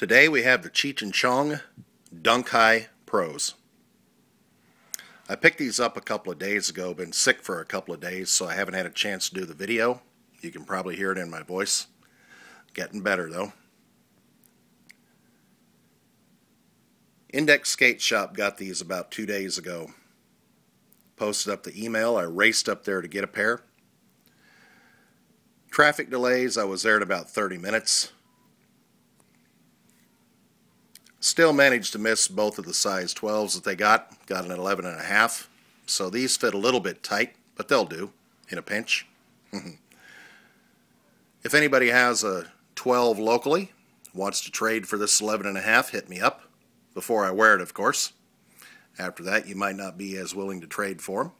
Today we have the Cheech and Chong Dunk High Pros. I picked these up a couple of days ago, been sick for a couple of days, so I haven't had a chance to do the video. You can probably hear it in my voice. Getting better though. Index Skate Shop got these about 2 days ago. Posted up the email. I raced up there to get a pair. Traffic delays, I was there in about 30 minutes. Still managed to miss both of the size 12s that they got. Got an 11.5. So these fit a little bit tight, but they'll do in a pinch. If anybody has a 12 locally, wants to trade for this 11.5, hit me up. Before I wear it, of course. After that, you might not be as willing to trade for them.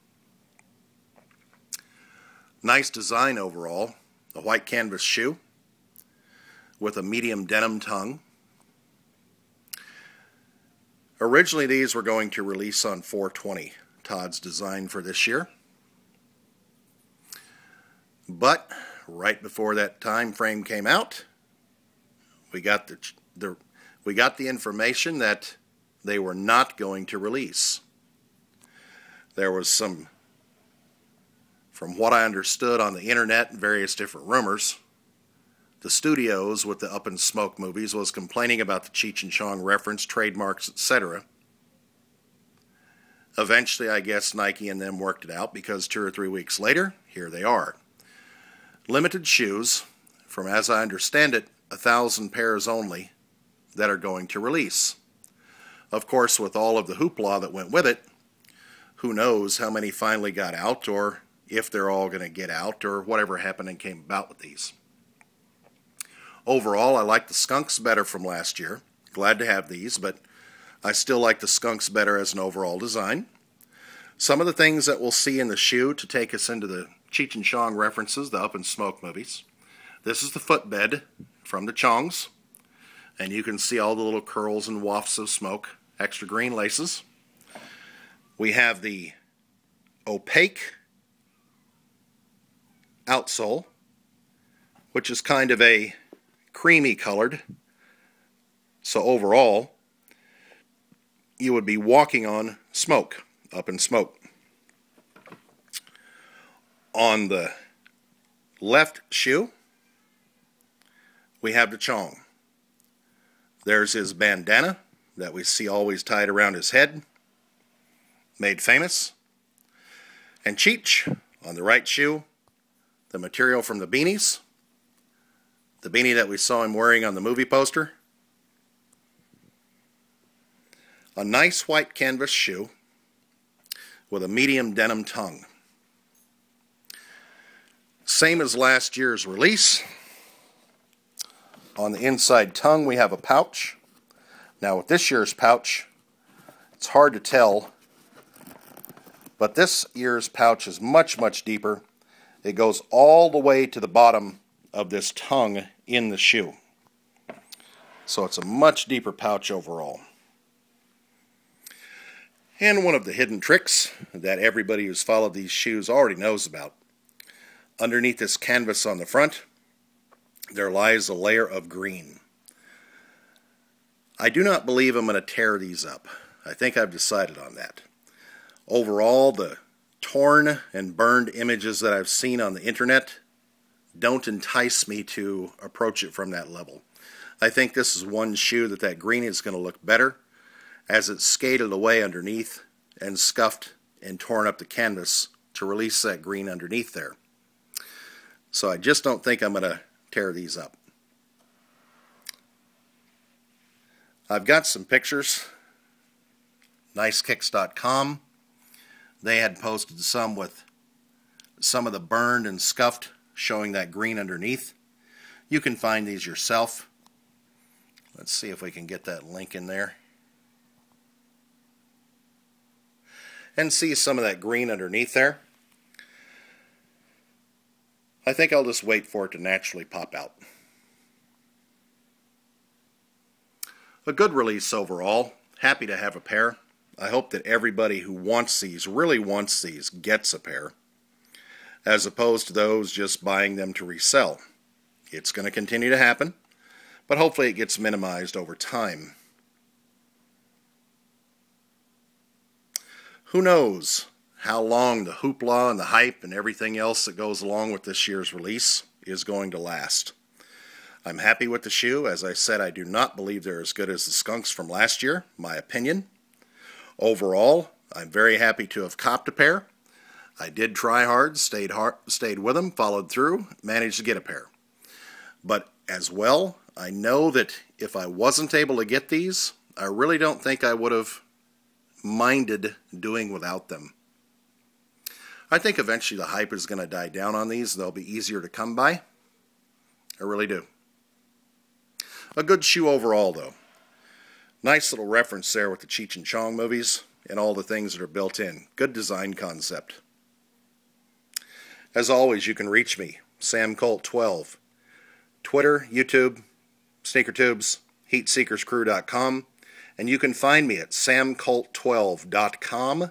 Nice design overall. A white canvas shoe with a medium denim tongue. Originally, these were going to release on 4/20, Todd's design for this year. But right before that time frame came out, we got the information that they were not going to release. There was some, from what I understood on the internet and various different rumors, the studios with the Up in Smoke movies was complaining about the Cheech and Chong reference, trademarks, etc. Eventually, I guess Nike and them worked it out because 2 or 3 weeks later, here they are. Limited shoes, from as I understand it, 1,000 pairs only, that are going to release. Of course, with all of the hoopla that went with it, who knows how many finally got out, or if they're all going to get out, or whatever happened and came about with these. Overall, I like the skunks better from last year. Glad to have these, but I still like the skunks better as an overall design. Some of the things that we'll see in the shoe to take us into the Cheech and Chong references, the Up in Smoke movies. This is the footbed from the Chongs, and you can see all the little curls and wafts of smoke, extra green laces. We have the opaque outsole, which is kind of a creamy colored, so overall you would be walking on smoke, up in smoke. On the left shoe we have the Chong. There's his bandana that we see always tied around his head, made famous. And Cheech on the right shoe, the material from the beanies, the beanie that we saw him wearing on the movie poster. A nice white canvas shoe with a medium denim tongue. Same as last year's release. On the inside tongue we have a pouch. Now with this year's pouch, it's hard to tell, but this year's pouch is much, much deeper. It goes all the way to the bottom of this tongue in the shoe. So it's a much deeper pouch overall. And one of the hidden tricks that everybody who's followed these shoes already knows about. Underneath this canvas on the front, there lies a layer of green. I do not believe I'm going to tear these up. I think I've decided on that. Overall, the torn and burned images that I've seen on the internet don't entice me to approach it from that level. I think this is one shoe that green is going to look better as it's skated away underneath and scuffed and torn up the canvas to release that green underneath there. So I just don't think I'm going to tear these up. I've got some pictures. Nicekicks.com. They had posted some with some of the burned and scuffed, showing that green underneath. You can find these yourself. Let's see if we can get that link in there. And see some of that green underneath there. I think I'll just wait for it to naturally pop out. A good release overall. Happy to have a pair. I hope that everybody who wants these, really wants these, gets a pair, as opposed to those just buying them to resell. It's going to continue to happen, but hopefully it gets minimized over time. Who knows how long the hoopla and the hype and everything else that goes along with this year's release is going to last. I'm happy with the shoe. As I said, I do not believe they're as good as the skunks from last year, my opinion. Overall, I'm very happy to have copped a pair. I did try hard, stayed with them, followed through, managed to get a pair. But as well, I know that if I wasn't able to get these, I really don't think I would have minded doing without them. I think eventually the hype is going to die down on these. They'll be easier to come by. I really do. A good shoe overall, though. Nice little reference there with the Cheech and Chong movies and all the things that are built in. Good design concept. As always, you can reach me, SamColt12. Twitter, YouTube, SneakerTubes, HeatSeekersCrew.com, and you can find me at SamColt12.com.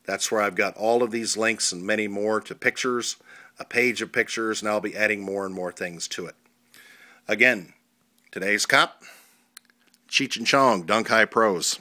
That's where I've got all of these links and many more to pictures, a page of pictures, and I'll be adding more and more things to it. Again, today's cop, Cheech and Chong, Dunk High Pros.